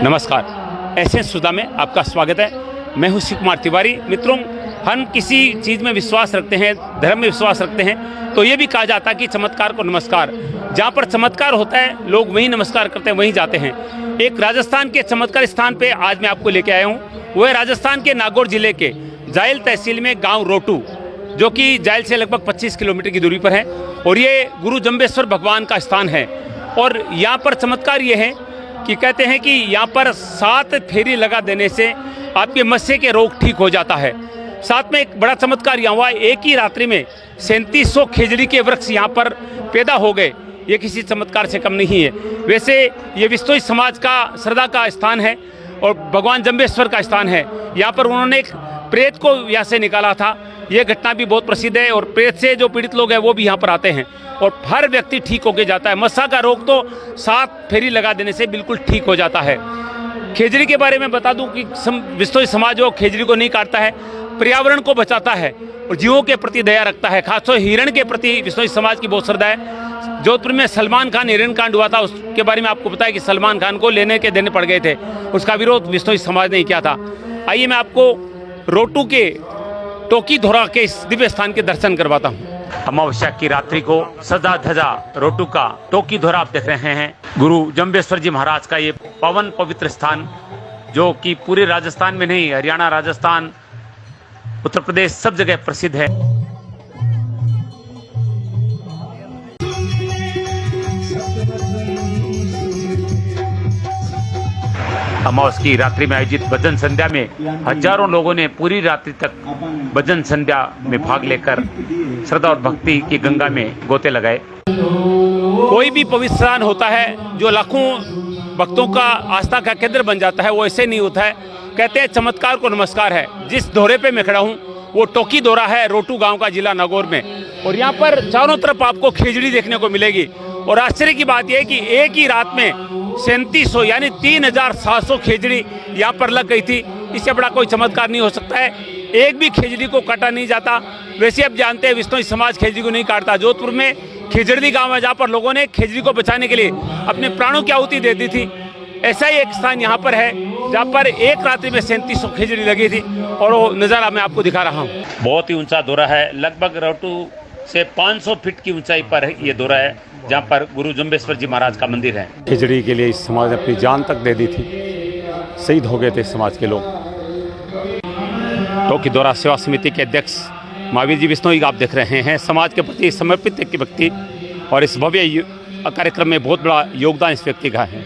नमस्कार, एसेंस सुधा में आपका स्वागत है। मैं हूं शिव कुमार तिवारी। मित्रों, हम किसी चीज़ में विश्वास रखते हैं, धर्म में विश्वास रखते हैं, तो ये भी कहा जाता है कि चमत्कार को नमस्कार। जहाँ पर चमत्कार होता है लोग वहीं नमस्कार करते हैं, वहीं जाते हैं। एक राजस्थान के चमत्कार स्थान पे आज मैं आपको लेके आया हूँ। वो है राजस्थान के नागौर जिले के जायल तहसील में गाँव रोटू, जो कि जायल से लगभग 25 किलोमीटर की दूरी पर है। और ये गुरु जंबेश्वर भगवान का स्थान है। और यहाँ पर चमत्कार ये है कि कहते हैं कि यहाँ पर 7 फेरी लगा देने से आपके मस्से के रोग ठीक हो जाता है। साथ में एक बड़ा चमत्कार यहाँ हुआ, एक ही रात्रि में 3700 खेजड़ी के वृक्ष यहाँ पर पैदा हो गए। ये किसी चमत्कार से कम नहीं है। वैसे ये विश्नोई समाज का श्रद्धा का स्थान है और भगवान जंबेश्वर का स्थान है। यहाँ पर उन्होंने एक प्रेत को यहाँ से निकाला था। ये घटना भी बहुत प्रसिद्ध है और प्रेत से जो पीड़ित लोग हैं वो भी यहाँ पर आते हैं और हर व्यक्ति ठीक होके जाता है। मस्सा का रोग तो 7 फेरी लगा देने से बिल्कुल ठीक हो जाता है। खेजड़ी के बारे में बता दूं कि विश्नोई समाज जो खेजड़ी को नहीं काटता है, पर्यावरण को बचाता है और जीवों के प्रति दया रखता है। खासतौर हिरण के प्रति विश्नोई समाज की बहुत श्रद्धा है। जोधपुर में सलमान खान हिरण कांड हुआ था, उसके बारे में आपको पता है कि सलमान खान को लेने के देने पड़ गए थे। उसका विरोध विश्नोई समाज ने किया था। आइए मैं आपको रोटू के टोकी धोरा के इस दिव्य स्थान के दर्शन करवाता हूँ। अमावस्या की रात्रि को सजा धजा रोटू का टोकी धोरा आप देख रहे हैं। गुरु जंबेश्वर जी महाराज का ये पावन पवित्र स्थान, जो कि पूरे राजस्थान में नहीं, हरियाणा, राजस्थान, उत्तर प्रदेश सब जगह प्रसिद्ध है। अमावस्या की रात्रि में आयोजित भजन संध्या में हजारों लोगों ने पूरी रात्रि तक भजन संध्या में भाग लेकर श्रद्धा और भक्ति की गंगा में गोते लगाए। कोई भी पवित्र स्थान होता है जो लाखों भक्तों का आस्था का केंद्र बन जाता है, वो ऐसे नहीं होता है। कहते हैं चमत्कार को नमस्कार है। जिस दौरे पे मैं खड़ा हूँ वो टोकी दौरा है, रोटू गांव का, जिला नागौर में। और यहाँ पर चारों तरफ आपको खेजड़ी देखने को मिलेगी। और आश्चर्य की बात यह है कि एक ही रात में 3700 यानी 3700 खेजड़ी यहाँ पर लग गई थी। इससे बड़ा कोई चमत्कार नहीं हो सकता है। एक भी खेजड़ी को काटा नहीं जाता। वैसे आप जानते हैं विश्नोई समाज खेजड़ी को नहीं काटता। जोधपुर में खेजड़ी गांव है जहाँ पर लोगों ने खेजड़ी को बचाने के लिए अपने प्राणों की आहुति दे दी थी। ऐसा ही एक स्थान यहाँ पर है जहाँ पर एक रात्रि में 3700 खेजड़ी लगी थी। और वो नज़ारा मैं आपको दिखा रहा हूँ। बहुत ही ऊंचा दौरा है, लगभग रोटू से 500 फीट की ऊंचाई पर ये दौरा है, जहाँ पर गुरु जंबेश्वर जी महाराज का मंदिर है। खिचड़ी के लिए इस समाज ने अपनी जान तक दे दी थी। शहीद हो गए थे समाज के लोग। टोकी दौरा सेवा समिति के अध्यक्ष महावीर जी विश्नोई आप देख रहे हैं। समाज के प्रति समर्पित एक व्यक्ति और इस भव्य कार्यक्रम में बहुत बड़ा योगदान इस व्यक्ति का है।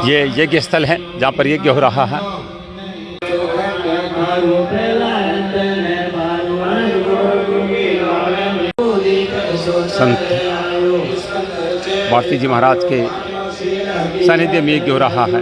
ये यज्ञ स्थल है जहाँ पर यज्ञ हो रहा है। संत भारती जी महाराज के सानिध्य में यज्ञ हो रहा है।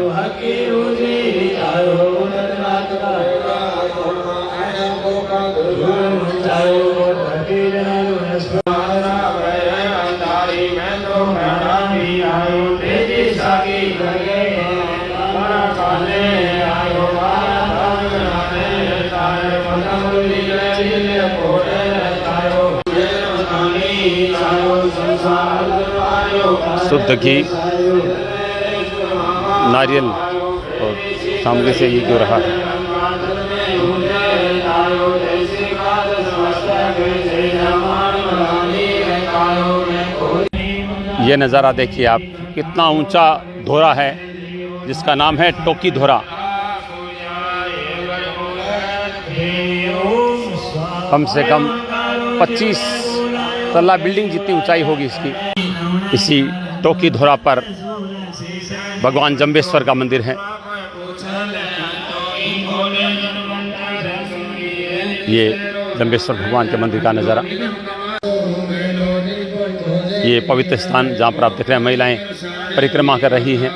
शुद्ध घी, नारियल और सामग्री से ये हो रहा है। ये नज़ारा देखिए आप, कितना ऊंचा धोरा है जिसका नाम है टोकी धोरा। कम से कम 25 तल्ला बिल्डिंग जितनी ऊंचाई होगी इसकी। इसी टोकी धोरा पर भगवान जंबेश्वर का मंदिर है। ये जंबेश्वर भगवान के मंदिर का नज़ारा। ये पवित्र स्थान जहाँ पर आप देख रहे हैं महिलाएं परिक्रमा कर रही हैं।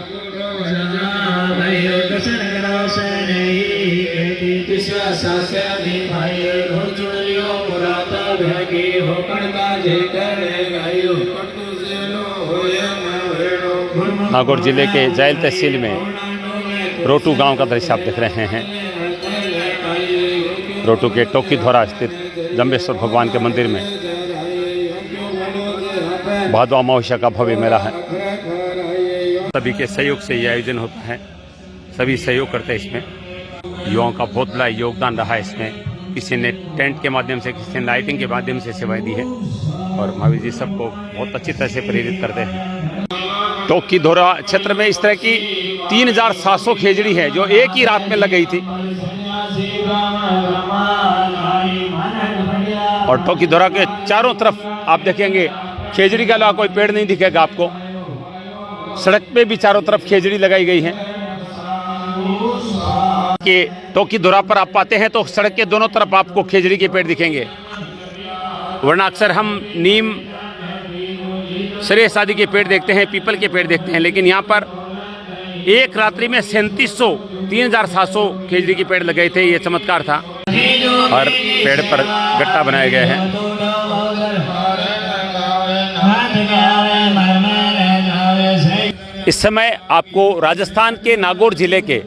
नागौर जिले के जायल तहसील में रोटू गांव का दृश्य आप देख रहे हैं। रोटू के टोकी धोरा स्थित जंबेश्वर भगवान के मंदिर में भादवा अमावस्या का भव्य मेला है। सभी के सहयोग से ये आयोजन होता है। सभी सहयोग करते हैं इसमें। युवाओं का बहुत बड़ा योगदान रहा है इसमें। किसी ने टेंट के माध्यम से, किसी ने लाइटिंग के माध्यम से सेवाएं दी है और महावीर जी सबको बहुत अच्छी तरह से प्रेरित करते हैं। टोकी धोरा क्षेत्र में इस तरह की 3700 खेजड़ी है जो एक ही रात में लग गई थी। और टोकी धोरा के चारों तरफ आप देखेंगे खेजड़ी के अलावा कोई पेड़ नहीं दिखेगा आपको। सड़क पे भी चारों तरफ खेजड़ी लगाई गई है कि टोकी धोरा पर आप पाते हैं तो सड़क के दोनों तरफ आपको खेजड़ी के पेड़ दिखेंगे, वरना अक्सर हम नीम, सरेस आदि के पेड़ देखते हैं, पीपल के पेड़ देखते हैं, लेकिन यहाँ पर एक रात्रि में 3700 खेजड़ी के पेड़ लगे थे। ये चमत्कार था। और पेड़ पर गट्टा बनाए गए हैं। इस समय आपको राजस्थान के नागौर जिले के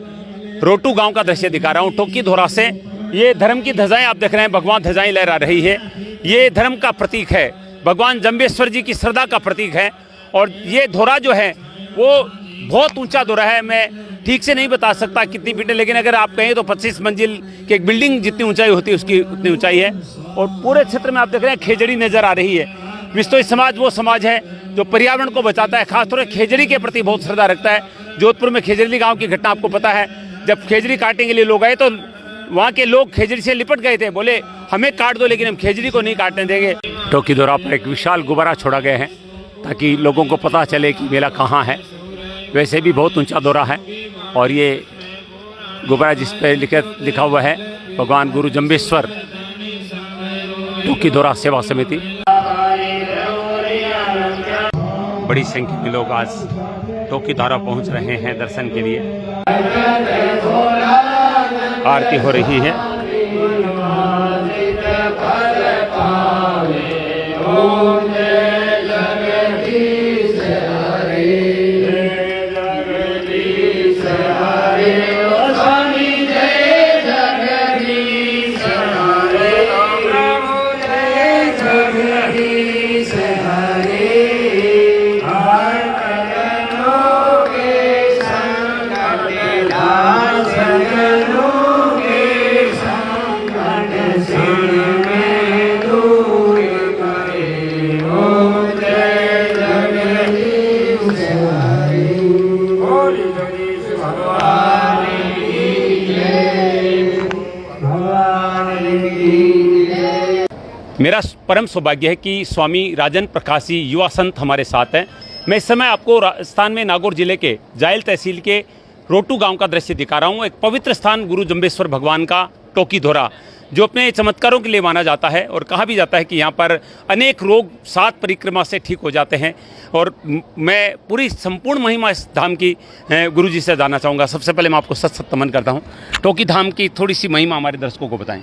रोटू गांव का दृश्य दिखा रहा हूं। टोकी धोरा से ये धर्म की ध्वजाएं आप देख रहे हैं, भगवान ध्वजाएं लहरा रही है। ये धर्म का प्रतीक है, भगवान जम्बेश्वर जी की श्रद्धा का प्रतीक है। और ये धोरा जो है वो बहुत ऊंचा धोरा है। मैं ठीक से नहीं बता सकता कितनी फीट है, लेकिन अगर आप कहें तो 25 मंजिल की एक बिल्डिंग जितनी ऊंचाई होती है उसकी उतनी ऊंचाई है। और पूरे क्षेत्र में आप देख रहे हैं खेजड़ी नजर आ रही है। विश्नोई समाज वो समाज है जो पर्यावरण को बचाता है, खासतौर से खेजड़ी के प्रति बहुत श्रद्धा रखता है। जोधपुर में खेजड़ी गाँव की घटना आपको पता है। जब खेजड़ी काटने के लिए लोग आए तो वहाँ के लोग खेजड़ी से लिपट गए थे, बोले हमें काट दो लेकिन हम खेजड़ी को नहीं काटने देंगे। टोकी धोरा पर एक विशाल गुब्बारा छोड़ा गया है ताकि लोगों को पता चले कि मेला कहाँ है। वैसे भी बहुत ऊंचा धोरा है और ये गुब्बारा जिस पे लिखा हुआ है भगवान गुरु जम्बेश्वर टोकी धोरा सेवा समिति। बड़ी संख्या में लोग आज टोकी धोरा पहुंच रहे हैं दर्शन के लिए। आरती हो रही है। मेरा परम सौभाग्य है कि स्वामी राजन प्रकाश जी युवा संत हमारे साथ हैं। मैं इस समय आपको राजस्थान में नागौर जिले के जायल तहसील के रोटू गांव का दृश्य दिखा रहा हूं। एक पवित्र स्थान गुरु जम्बेश्वर भगवान का टोकी धोरा, जो अपने चमत्कारों के लिए माना जाता है और कहा भी जाता है कि यहाँ पर अनेक रोग 7 परिक्रमा से ठीक हो जाते हैं। और मैं पूरी संपूर्ण महिमा इस धाम की गुरु जी से जानना चाहूँगा। सबसे पहले मैं आपको सत सत नमन करता हूँ। टोकी धाम की थोड़ी सी महिमा हमारे दर्शकों को बताएं।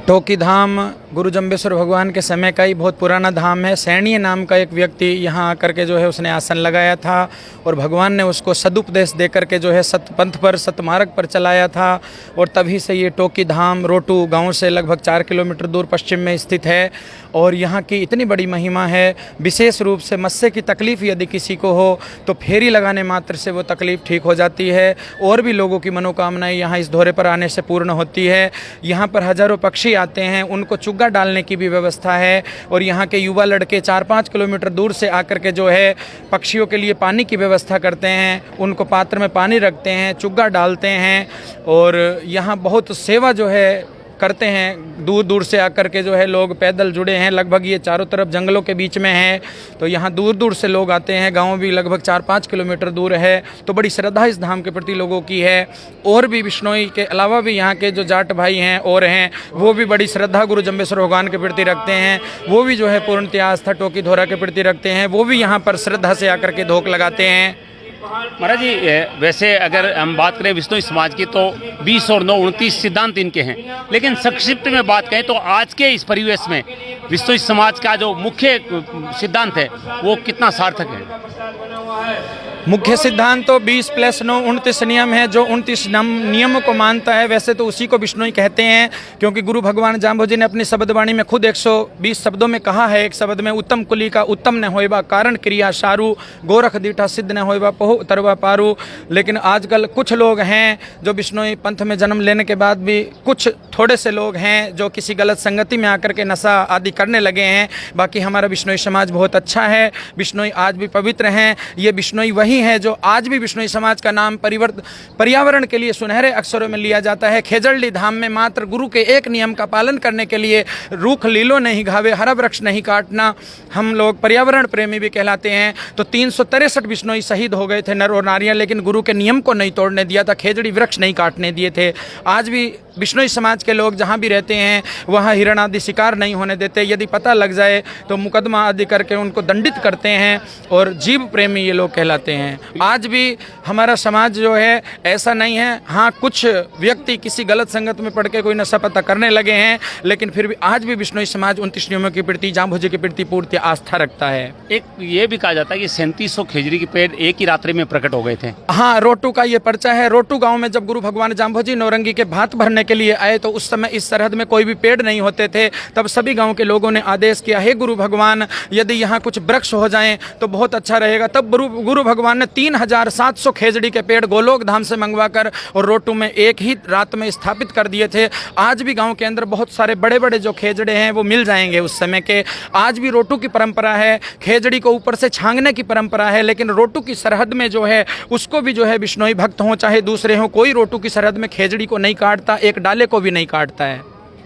टोकी धाम गुरु जम्बेश्वर भगवान के समय का ही बहुत पुराना धाम है। सैणीय नाम का एक व्यक्ति यहाँ आकर के जो है उसने आसन लगाया था और भगवान ने उसको सदुपदेश दे करके जो है सतपंथ पर, सतमार्ग पर चलाया था। और तभी से ये टोकी धाम रोटू गांव से लगभग 4 किलोमीटर दूर पश्चिम में स्थित है। और यहाँ की इतनी बड़ी महिमा है, विशेष रूप से मस्से की तकलीफ़ यदि किसी को हो तो फेरी लगाने मात्र से वो तकलीफ़ ठीक हो जाती है। और भी लोगों की मनोकामनाएं यहाँ इस धोरे पर आने से पूर्ण होती है। यहाँ पर हज़ारों पक्षी आते हैं, उनको चुग्गा डालने की भी व्यवस्था है। और यहाँ के युवा लड़के 4-5 किलोमीटर दूर से आकर के जो है पक्षियों के लिए पानी की व्यवस्था करते हैं, उनको पात्र में पानी रखते हैं, चुग्गा डालते हैं। और यहाँ बहुत सेवा जो है करते हैं। दूर दूर से आकर के जो है लोग पैदल जुड़े हैं। लगभग ये चारों तरफ जंगलों के बीच में है, तो यहाँ दूर दूर से लोग आते हैं। गांव भी लगभग 4-5 किलोमीटर दूर है। तो बड़ी श्रद्धा इस धाम के प्रति लोगों की है। और भी विश्नोई के अलावा भी यहाँ के जो जाट भाई हैं और हैं, वो भी बड़ी श्रद्धा गुरु जम्बेश्वर भगवान के प्रति रखते हैं। वो भी जो है पूर्णतया आस्था टोकी धोरा के प्रति रखते हैं। वो भी यहाँ पर श्रद्धा से आकर के धोख लगाते हैं। महाराज जी, वैसे अगर हम बात करें विश्नोई समाज की तो 20 और 9 29 सिद्धांत इनके हैं, लेकिन संक्षिप्त में बात करें तो आज के इस परिवेश में विश्नोई समाज का जो मुख्य सिद्धांत है वो कितना सार्थक है? मुख्य सिद्धांत तो 20+9 29 नियम है। जो 29 नियमों को मानता है वैसे तो उसी को विष्णु ही कहते हैं, क्योंकि गुरु भगवान जाम्बोजी ने अपनी शब्दवाणी में खुद 120 शब्दों में कहा है। एक शब्द में उत्तम कुली का उत्तम न होएबा, कारण क्रिया सारू, गोरख दीठा सिद्ध न होएबा, पहु उतरवा पारू। लेकिन आजकल कुछ लोग हैं जो विष्णोई पंथ में जन्म लेने के बाद भी कुछ थोड़े से लोग हैं जो किसी गलत संगति में आकर के नशा आदि करने लगे हैं। बाकी हमारा बिश्नोई समाज बहुत अच्छा है, बिश्नोई आज भी पवित्र हैं। ये बिश्नोई वही है जो आज भी बिश्नोई समाज का नाम पर्यावरण के लिए सुनहरे अक्षरों में लिया जाता है। खेजड़ली धाम में मात्र गुरु के एक नियम का पालन करने के लिए रूख लीलो नहीं घावे, हरा वृक्ष नहीं काटना, हम लोग पर्यावरण प्रेमी भी कहलाते हैं। तो 363 बिश्नोई शहीद हो गए थे नर और नारियां, लेकिन गुरु के नियम को नहीं तोड़ने दिया था, खेजड़ी वृक्ष नहीं काटने दिए थे। आज भी बिश्नोई समाज के लोग जहाँ भी रहते हैं वहाँ हिरण आदि शिकार नहीं होने देते। यदि पता लग जाए तो मुकदमा आदि करके उनको दंडित करते हैं और जीव प्रेमी ये लोग कहलाते हैं। आज भी हमारा समाज जो है ऐसा नहीं है। हाँ, कुछ व्यक्ति किसी गलत संगत में पड़ के कोई नशा पता करने लगे हैं, लेकिन फिर भी आज भी बिश्नोई समाज 29 नियमों के प्रति, जाम्बोजी के प्रति पूर्ण आस्था रखता है। एक ये भी कहा जाता है कि 3700 खेजड़ी के पेड़ एक ही रात्रि में प्रकट हो गए थे। हाँ, रोटू का ये पर्चा है। रोटू गांव में जब गुरु भगवान जाम्बोजी नौरंगी के भात भरने के लिए आए तो उस समय इस सरहद में कोई भी पेड़ नहीं होते थे। तब सभी गांव के लोगों ने आदेश किया, हे गुरु भगवान, यदि यहाँ कुछ वृक्ष हो जाएं तो बहुत अच्छा रहेगा। तब गुरु भगवान ने 3700 खेजड़ी के पेड़ गोलोक धाम से मंगवाकर और रोटू में एक ही रात में स्थापित कर दिए थे। आज भी गांव के अंदर बहुत सारे बड़े बड़े जो खेजड़े हैं वो मिल जाएंगे उस समय के। आज भी रोटू की परंपरा है, खेजड़ी को ऊपर से छांगने की परंपरा है, लेकिन रोटू की सरहद में जो है उसको भी जो है बिश्नोई भक्त हों चाहे दूसरे हों, कोई रोटू की सरहद में खेजड़ी को नहीं काटता, एक डाले को भी नहीं काटता है।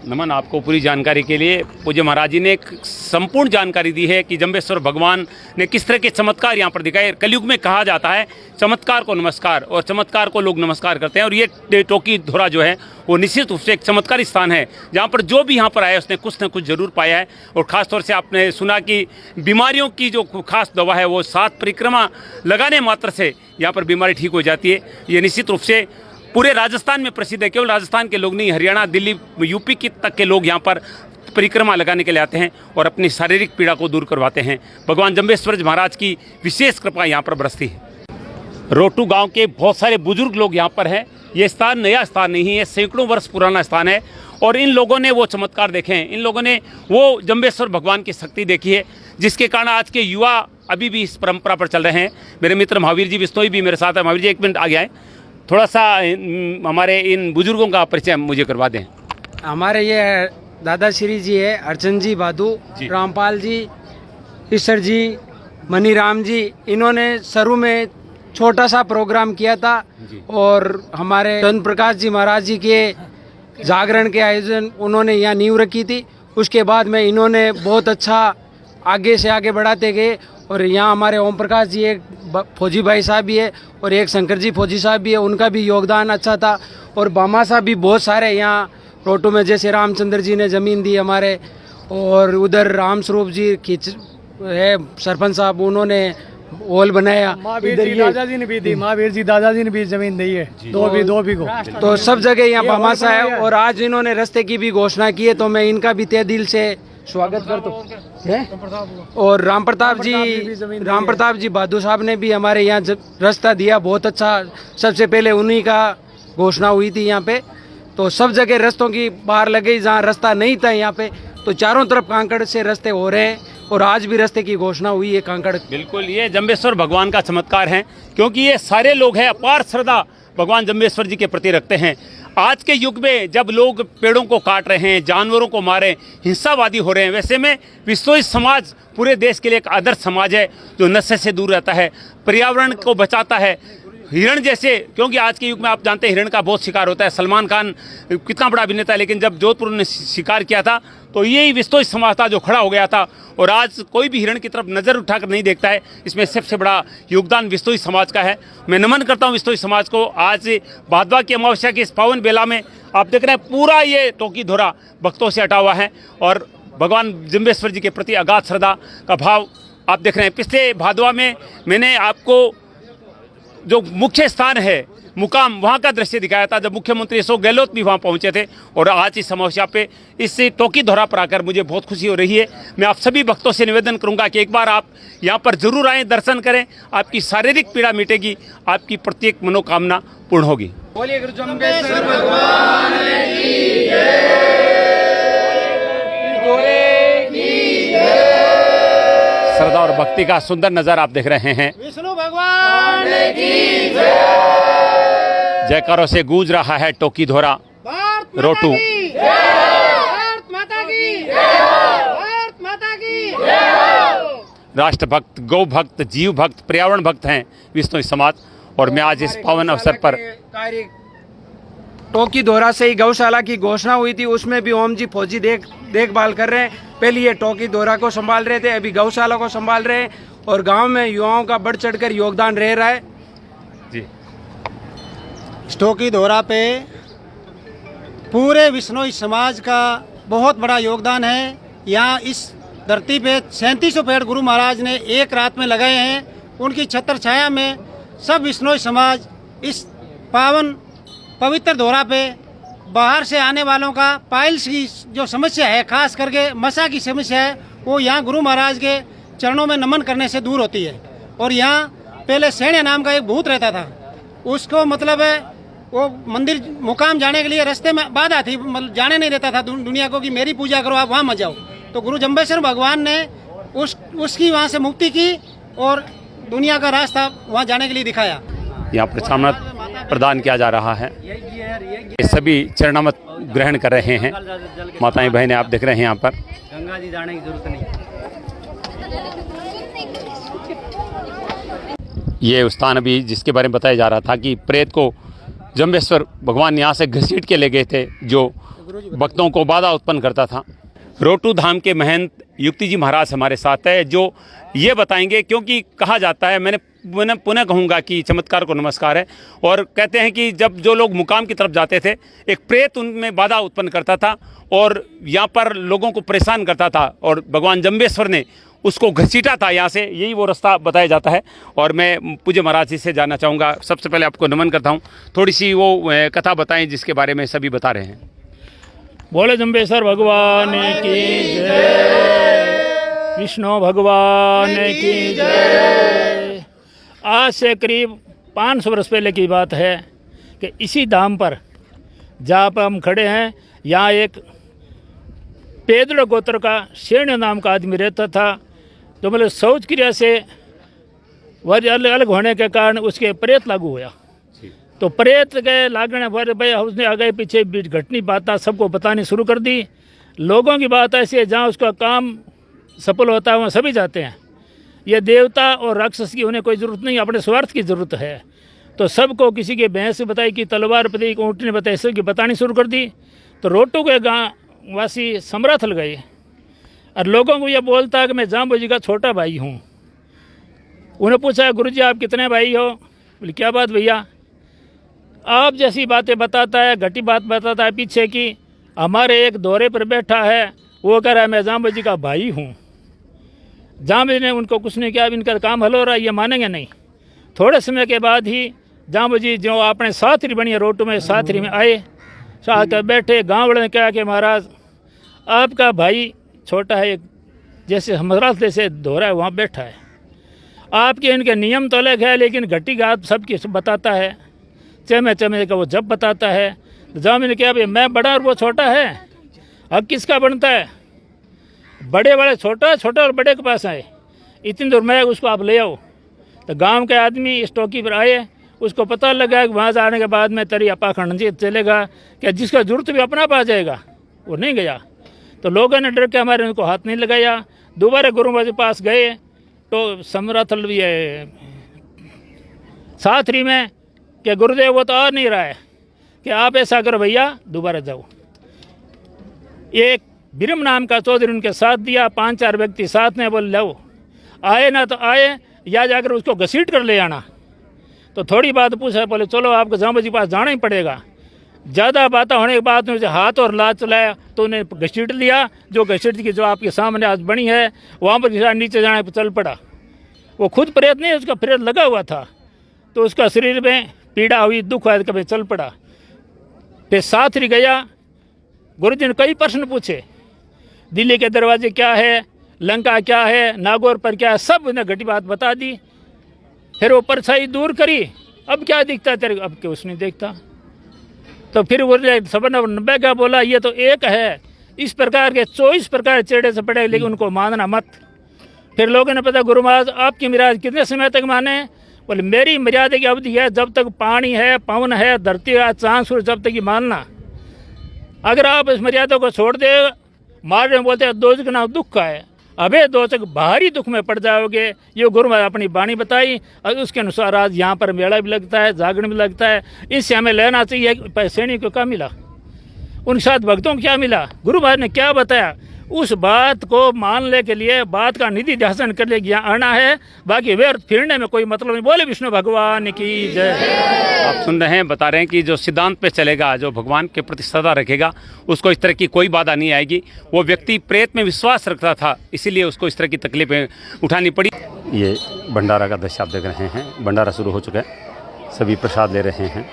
नमन आपको पूरी जानकारी के लिए। पूज्य महाराज जी ने एक संपूर्ण जानकारी दी है कि जम्बेश्वर भगवान ने किस तरह के चमत्कार यहाँ पर दिखाए। कलयुग में कहा जाता है चमत्कार को नमस्कार, और चमत्कार को लोग नमस्कार करते हैं। और ये टोकी धोरा जो है वो निश्चित रूप से एक चमत्कारी स्थान है जहाँ पर जो भी यहाँ पर आया उसने कुछ न कुछ जरूर पाया है। और ख़ासतौर से आपने सुना कि बीमारियों की जो खास दवा है वो 7 परिक्रमा लगाने मात्र से यहाँ पर बीमारी ठीक हो जाती है। ये निश्चित रूप से पूरे राजस्थान में प्रसिद्ध है। केवल राजस्थान के लोग नहीं, हरियाणा, दिल्ली, यूपी की तक के लोग यहाँ पर परिक्रमा लगाने के लिए आते हैं और अपनी शारीरिक पीड़ा को दूर करवाते हैं। भगवान जम्बेश्वर महाराज की विशेष कृपा यहाँ पर बरसती है। रोटू गांव के बहुत सारे बुजुर्ग लोग यहाँ पर हैं। ये स्थान नया स्थान नहीं है, सैकड़ों वर्ष पुराना स्थान है। और इन लोगों ने वो चमत्कार देखे हैं, इन लोगों ने वो जम्बेश्वर भगवान की शक्ति देखी है, जिसके कारण आज के युवा अभी भी इस परंपरा पर चल रहे हैं। मेरे मित्र महावीर जी बिश्नोई भी मेरे साथ है। महावीर जी, एक मिनट आगे आए, थोड़ा सा हमारे इन बुजुर्गों का परिचय मुझे करवा दें। हमारे ये दादाश्री जी है, अर्चन जी बादू, रामपाल जी, ईश्वर जी, मनीराम जी। इन्होंने शुरू में छोटा सा प्रोग्राम किया था और हमारे चंद्र प्रकाश जी महाराज जी के जागरण के आयोजन उन्होंने यहाँ नींव रखी थी। उसके बाद में इन्होंने बहुत अच्छा आगे से आगे बढ़ाते गए और यहाँ हमारे ओम प्रकाश जी, एक फौजी भाई साहब भी है और एक शंकर जी फौजी साहब भी है, उनका भी योगदान अच्छा था। और बामा साहब भी बहुत सारे यहाँ रोटू में, जैसे रामचंद्र जी ने ज़मीन दी हमारे, और उधर राम स्वरूप जी खींच है सरपंच साहब, उन्होंने ओल बनाया। इधर दादाजी ने भी दी, महावीर जी दादाजी ने भी जमीन दी है, दो भी को। तो सब जगह यहाँ बामासा है। और आज इन्होंने रास्ते की भी घोषणा की है, तो मैं इनका भी तहे दिल से स्वागत करता हूँ। और राम प्रताप जी बहादुर साहब ने भी हमारे यहाँ रास्ता दिया, बहुत अच्छा। सबसे पहले उन्हीं का घोषणा हुई थी यहाँ पे। तो सब जगह रास्तों की बाहर लगे, जहाँ रास्ता नहीं था यहाँ पे, तो चारों तरफ कांकड़ से रास्ते हो रहे हैं और आज भी रास्ते की घोषणा हुई है कांकड़। बिल्कुल, ये जम्बेश्वर भगवान का चमत्कार है, क्योंकि ये सारे लोग हैं अपार श्रद्धा भगवान जम्बेश्वर जी के प्रति रखते हैं। आज के युग में जब लोग पेड़ों को काट रहे हैं, जानवरों को मारे, हिंसावादी हो रहे हैं, वैसे में बिश्नोई समाज पूरे देश के लिए एक आदर्श समाज है जो नशे से दूर रहता है, पर्यावरण को बचाता है। हिरण जैसे, क्योंकि आज के युग में आप जानते हैं हिरण का बहुत शिकार होता है। सलमान खान कितना बड़ा अभिनेता है, लेकिन जब जोधपुर ने शिकार किया था तो यही बिश्नोई समाज था जो खड़ा हो गया था। और आज कोई भी हिरण की तरफ नज़र उठाकर नहीं देखता है। इसमें सबसे बड़ा योगदान बिश्नोई समाज का है। मैं नमन करता हूँ बिश्नोई समाज को। आज भादवा की अमावस्या की इस पावन बेला में आप देख रहे हैं पूरा ये टोकी धोरा भक्तों से हटा हुआ है और भगवान जम्बेश्वर जी के प्रति अगाध श्रद्धा का भाव आप देख रहे हैं। पिछले भादवा में मैंने आपको जो मुख्य स्थान है मुकाम वहाँ का दृश्य दिखाया था जब मुख्यमंत्री अशोक गहलोत भी वहाँ पहुँचे थे। और आज इस समस्या पे इस टोकी धोरा पर आकर मुझे बहुत खुशी हो रही है। मैं आप सभी भक्तों से निवेदन करूँगा कि एक बार आप यहाँ पर जरूर आएँ, दर्शन करें, आपकी शारीरिक पीड़ा मिटेगी, आपकी प्रत्येक मनोकामना पूर्ण होगी। बोलिए गुरु जम्बेश्वर भगवान की श्रद्धा और भक्ति का सुंदर नज़ारा आप देख रहे हैं। विष्णु भगवान की जयकारों से गूंज रहा है टोकी धोरा रोटू। भारत माता की भारत माता की राष्ट्र भक्त, गौ भक्त, जीव भक्त, पर्यावरण भक्त हैं विष्णु समाज। और मैं आज इस पावन अवसर पर टोकी धोरा से ही गौशाला की घोषणा हुई थी, उसमें भी ओम जी फौजी देखभाल कर रहे हैं। पहले ये टोकी धोरा को संभाल रहे थे, अभी गौशाला को संभाल रहे हैं और गांव में युवाओं का बढ़ चढ़कर योगदान रह रहा है जी। टोकी धोरा पे पूरे विश्नोई समाज का बहुत बड़ा योगदान है। यहाँ इस धरती पे 3700 पेड़ गुरु महाराज ने एक रात में लगाए हैं। उनकी छत्र छाया में सब विश्नोई समाज इस पावन पवित्र धोरा पे बाहर से आने वालों का पाइल्स की जो समस्या है, खास करके मसा की समस्या है, वो यहाँ गुरु महाराज के चरणों में नमन करने से दूर होती है। और यहाँ पहले सैण्य नाम का एक भूत रहता था, उसको मतलब है वो मंदिर मुकाम जाने के लिए रास्ते में बाधा थी, मतलब जाने नहीं देता था दुनिया को कि मेरी पूजा करो, आप वहाँ मत जाओ। तो गुरु जम्बेश्वर भगवान ने उसकी वहाँ से मुक्ति की और दुनिया का रास्ता वहाँ जाने के लिए दिखाया। यहाँ प्रसाद प्रदान किया जा रहा है। ये सभी चरणामृत ग्रहण कर रहे हैं। माताएं बहनें आप देख रहे हैं यहाँ पर। गंगा जी जाने की जरूरत नहीं। ये स्थान अभी जिसके बारे में बताया जा रहा था कि प्रेत को जम्बेश्वर भगवान यहाँ से घसीट के ले गए थे, जो भक्तों को बाधा उत्पन्न करता था। रोटू धाम के महंत युक्ति जी महाराज हमारे साथ है, जो ये बताएंगे, क्योंकि कहा जाता है, मैंने पुनः कहूँगा कि चमत्कार को नमस्कार है। और कहते हैं कि जब जो लोग मुकाम की तरफ जाते थे, एक प्रेत उनमें बाधा उत्पन्न करता था और यहाँ पर लोगों को परेशान करता था, और भगवान जम्बेश्वर ने उसको घसीटा था यहाँ से। यही वो रास्ता बताया जाता है। और मैं पूज्य महाराज जी से जानना चाहूँगा, सबसे पहले आपको नमन करता हूँ, थोड़ी सी वो कथा बताएं जिसके बारे में सभी बता रहे हैं। बोले जम्बेश्वर भगवान की जय, विष्णु भगवान की जय। आज से करीब 500 वर्ष पहले की बात है कि इसी धाम पर जहाँ पर हम खड़े हैं, यहाँ एक पेदड़ गोत्र का शेण नाम का आदमी रहता था। तो मतलब शौच क्रिया से वह अलग अलग होने के कारण उसके प्रेत लागू हुआ। तो प्रेत के लागने पर भाई उसने आगे पीछे घटनी बातें सबको बतानी शुरू कर दी। लोगों की बात ऐसी है, जहाँ उसका काम सफल होता है वहाँ सभी जाते हैं। ये देवता और राक्षस की उन्हें कोई ज़रूरत नहीं, अपने स्वार्थ की ज़रूरत है। तो सबको किसी के भैंस बताई कि तलवार बताई, ऊँट ने बताई, सबकी बतानी शुरू कर दी। तो रोटू के गाँव वासी समराथल गए और लोगों को यह बोलता है कि मैं जाम्बू जी का छोटा भाई हूँ। उन्हें पूछा, गुरुजी आप कितने भाई हो? बोले क्या बात भैया? आप जैसी बातें बताता है, घटी बात बताता है पीछे की। हमारे एक दौरे पर बैठा है, वो कह रहा है मैं जाम्बू जी का भाई हूँ। जाम्बू ने उनको कुछ नहीं किया, इनका काम हल हो रहा है, ये मानेंगे नहीं। थोड़े समय के बाद ही जाम्बू जी जो अपने साथरी बनी रोटू में साथरी में आए, आकर बैठे। गाँव वाले ने कहा कि महाराज आपका भाई छोटा है, जैसे हमारा से धोरा है वहाँ बैठा है। आपके इनके नियम तो अलग है, लेकिन घटी बात सबकी बताता है, चमे चमे का वो जब बताता है। जाम्बू ने कहा भाई मैं बड़ा और वो छोटा है, हक किसका बनता है? बड़े वाले छोटा, छोटा और बड़े के पास आए, इतनी दूर मैं उसको आप ले आओ। तो गांव के आदमी इस टोकी पर आए, उसको पता लगा कि वहाँ जाने के बाद में तेरी अपा खंड चलेगा कि जिसका जरूरत भी अपना पा जाएगा। वो नहीं गया। तो लोगों ने डर के हमारे उनको हाथ नहीं लगाया। दोबारा गुरु महाराज के पास गए तो समराथल भी है साथरी में कि गुरुदेव वो तो आ नहीं रहा है, कि आप ऐसा करो भैया दोबारा जाओ। एक बिरम नाम का चौधरी उनके साथ दिया, 5-4 व्यक्ति साथ में बोले लो आए ना तो आए, या जाकर उसको घसीट कर ले आना। तो थोड़ी बात पूछा, बोले चलो आपको जाम्बू जी के पास जाना ही पड़ेगा। ज़्यादा बातें होने के बाद उन्हें हाथ और लात चलाया तो उन्हें घसीट लिया। जो घसीट की जो आपके सामने आज बनी है वहाँ पर नीचे जाने पर चल पड़ा। वो खुद प्रेत नहीं, उसका प्रेत लगा हुआ था। तो उसका शरीर में पीड़ा हुई, दुख हुआ, कभी चल पड़ा। फिर साथ ही गया, गुरु जी ने कई प्रश्न पूछे, दिल्ली के दरवाजे क्या है, लंका क्या है, नागौर पर क्या है, सब ने घटी बात बता दी। फिर वो परछाई दूर करी, अब क्या दिखता तेरे, अब क्यों उसने देखता। तो फिर वो सबने 90 का बोला, ये तो एक है, इस प्रकार के 24 प्रकार चेड़े से पड़े, लेकिन उनको मानना मत। फिर लोगों ने पता, गुरु महाराज आपकी मर्यादा कितने समय तक माने? बोले मेरी मर्यादा की अवधि है जब तक पानी है, पवन है, धरती है, चांद सूरज, जब तक ही मानना। अगर आप इस मर्यादा को छोड़ दे, मारने बोलते हैं दोजक नाम दुख का है, अबे दोजक भारी दुख में पड़ जाओगे। ये गुरु महाराज अपनी वाणी बताई और उसके अनुसार आज यहाँ पर मेला भी लगता है, जागरण भी लगता है। इससे हमें लेना चाहिए। सैनिक को क्या मिला, उनके साथ भक्तों को क्या मिला, गुरु महाराज ने क्या बताया, उस बात को मानने के लिए बात का निधि ध्यान कर ले यहाँ आना है। बाकी व्यर्थ फिरने में कोई मतलब नहीं। बोले विष्णु भगवान की जय। आप सुन रहे हैं, बता रहे हैं कि जो सिद्धांत पे चलेगा, जो भगवान के प्रति श्रद्धा रखेगा, उसको इस तरह की कोई बाधा नहीं आएगी। वो व्यक्ति प्रेत में विश्वास रखता था, इसीलिए उसको इस तरह की तकलीफें उठानी पड़ी। ये भंडारा का दृश्य आप देख रहे हैं, भंडारा शुरू हो चुका है, सभी प्रसाद ले रहे हैं।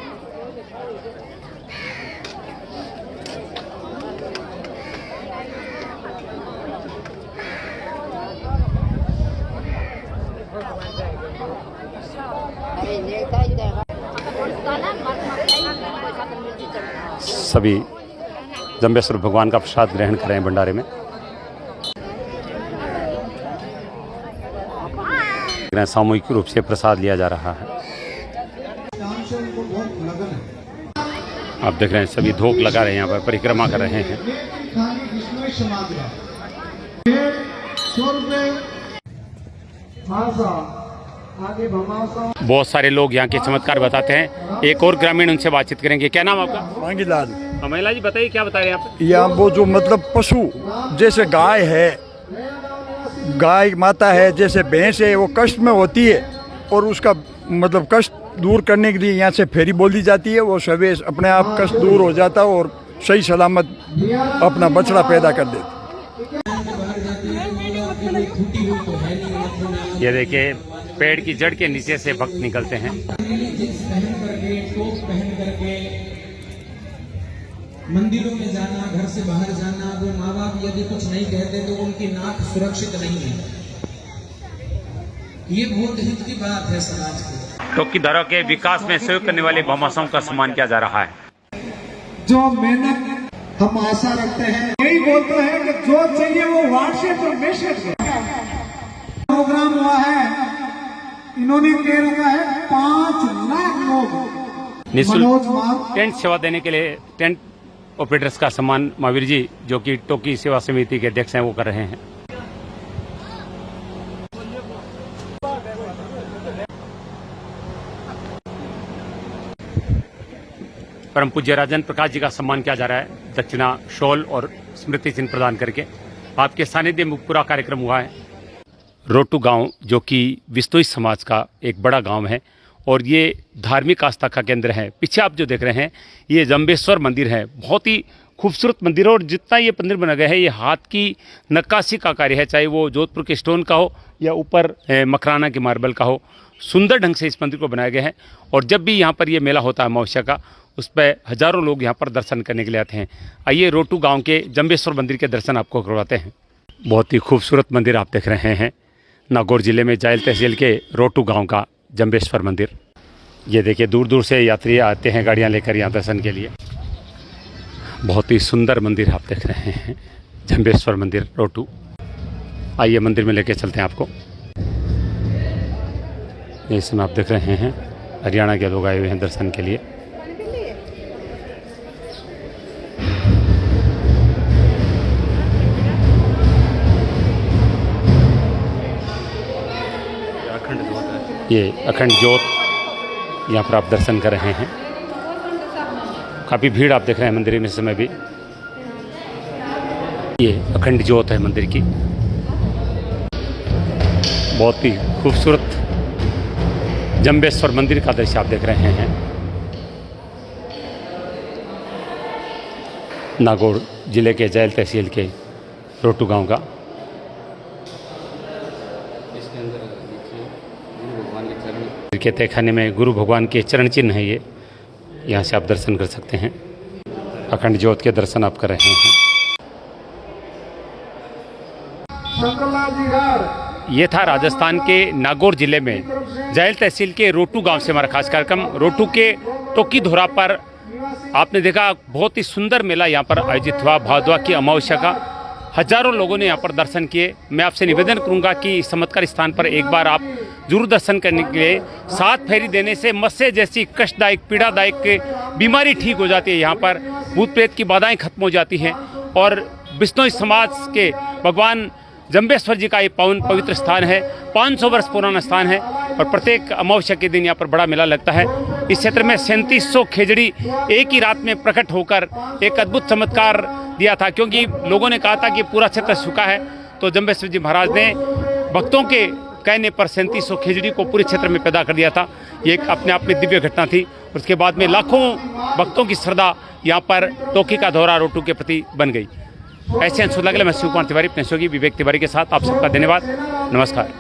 सभी जम्बेश्वर भगवान का प्रसाद ग्रहण कर रहे हैं भंडारे में। सामूहिक रूप से प्रसाद लिया जा रहा है। आप देख रहे हैं सभी धोख लगा रहे हैं, यहाँ पर परिक्रमा कर रहे हैं। बहुत सारे लोग यहाँ के चमत्कार बताते हैं। एक और ग्रामीण उनसे बातचीत करेंगे। क्या नाम आपका? मांगीलाल। महिला जी बताइए, क्या बता रहे हैं आप? या वो जो मतलब पशु जैसे गाय है, गाय माता है, जैसे भैंस है, वो कष्ट में होती है और उसका मतलब कष्ट दूर करने के लिए यहाँ से फेरी बोल दी जाती है। वो सवेरे अपने आप कष्ट दूर हो जाता है और सही सलामत अपना बछड़ा पैदा कर देती। ये देखिए, पेड़ की जड़ के नीचे से भक्त निकलते हैं। मंदिरों में जाना, घर से बाहर जाना, वो माँ बाप यदि कुछ नहीं कहते तो उनकी नाक सुरक्षित नहीं है। ये बहुत हित की बात है समाज की। टोकी धारा के विकास में सहयोग करने वाले भामाशाहों का सम्मान किया जा रहा है। जो मेहनत हम आशा रखते हैं, यही बोलते हैं कि जो चाहिए वो व्हाट्सएप पर मैसेज प्रोग्राम हुआ है। इन्होंने कह रखा है 5 लाख लोग निःशुल्क टेंट सेवा देने के लिए टेंट ऑपरेटर्स का सम्मान महावीर जी, जो कि टोकी सेवा समिति के अध्यक्ष हैं, वो कर रहे हैं। परम पूज्य राजन प्रकाश जी का सम्मान किया जा रहा है। दक्षिणा, शॉल और स्मृति चिन्ह प्रदान करके आपके सानिध्य में पूरा कार्यक्रम हुआ है। रोटू गांव, जो कि विश्नोई समाज का एक बड़ा गांव है और ये धार्मिक आस्था का केंद्र है। पीछे आप जो देख रहे हैं, ये जम्बेश्वर मंदिर है। बहुत ही खूबसूरत मंदिर है और जितना ये मंदिर बना गया है, ये हाथ की नक्काशी का कार्य है, चाहे वो जोधपुर के स्टोन का हो या ऊपर मकराना के मार्बल का हो। सुंदर ढंग से इस मंदिर को बनाया गया है और जब भी यहाँ पर ये मेला होता है अमावस्या का, उस पर हजारों लोग यहाँ पर दर्शन करने के लिए आते हैं। आइए रोटू गाँव के जम्बेश्वर मंदिर के दर्शन आपको करवाते हैं। बहुत ही खूबसूरत मंदिर आप देख रहे हैं, नागौर जिले में जायल तहसील के रोटू गांव का जम्बेश्वर मंदिर। ये देखिए, दूर दूर से यात्री आते हैं गाड़ियां लेकर यहाँ दर्शन के लिए। बहुत ही सुंदर मंदिर आप देख रहे हैं, जम्बेश्वर मंदिर रोटू। आइए मंदिर में लेके चलते हैं आपको। इस समय आप देख रहे हैं हरियाणा के लोग आए हुए हैं दर्शन के लिए। ये अखंड ज्योत यहाँ पर आप दर्शन कर रहे हैं। काफ़ी भीड़ आप देख रहे हैं मंदिर में इस समय भी। ये अखंड ज्योत है मंदिर की। बहुत ही खूबसूरत जम्बेश्वर मंदिर का दृश्य आप देख रहे हैं। नागौर जिले के जायल तहसील के रोटू गांव का। के तहखाने में गुरु भगवान के चरण चिन्ह है ये, यहाँ से आप दर्शन कर सकते हैं। अखंड ज्योत के दर्शन आप कर रहे हैं। ये था राजस्थान के नागौर जिले में जैल तहसील के रोटू गांव से हमारा खास कार्यक्रम। रोटू के टोकी धोरा पर आपने देखा बहुत ही सुंदर मेला यहाँ पर आयोजित हुआ। भादवा की अमावस्या का हजारों लोगों ने यहाँ पर दर्शन किए। मैं आपसे निवेदन करूंगा कि इस चमत्कार स्थान पर एक बार आप जरूर दर्शन करने के लिए। 7 फेरी देने से मस्से जैसी कष्टदायक पीड़ादायक बीमारी ठीक हो जाती है। यहाँ पर भूत प्रेत की बाधाएं खत्म हो जाती हैं और बिश्नोई समाज के भगवान जंबेश्वर जी का ये पावन पवित्र स्थान है। 500 वर्ष पुराना स्थान है और प्रत्येक अमावस्या के दिन यहाँ पर बड़ा मेला लगता है। इस क्षेत्र में 3700 खेजड़ी एक ही रात में प्रकट होकर एक अद्भुत चमत्कार दिया था, क्योंकि लोगों ने कहा था कि पूरा क्षेत्र सूखा है, तो जंबेश्वर जी महाराज ने भक्तों के कहने पर 3700 खेजड़ी को पूरे क्षेत्र में पैदा कर दिया था। ये एक अपने आप में दिव्य घटना थी। उसके बाद में लाखों भक्तों की श्रद्धा यहाँ पर टोकी का दौरा रोटू के प्रति बन गई। ऐसे अंशों लगे मैं शिव कुमार तिवारी, अपने सहयोगी विवेक तिवारी के साथ आप सबका धन्यवाद, नमस्कार।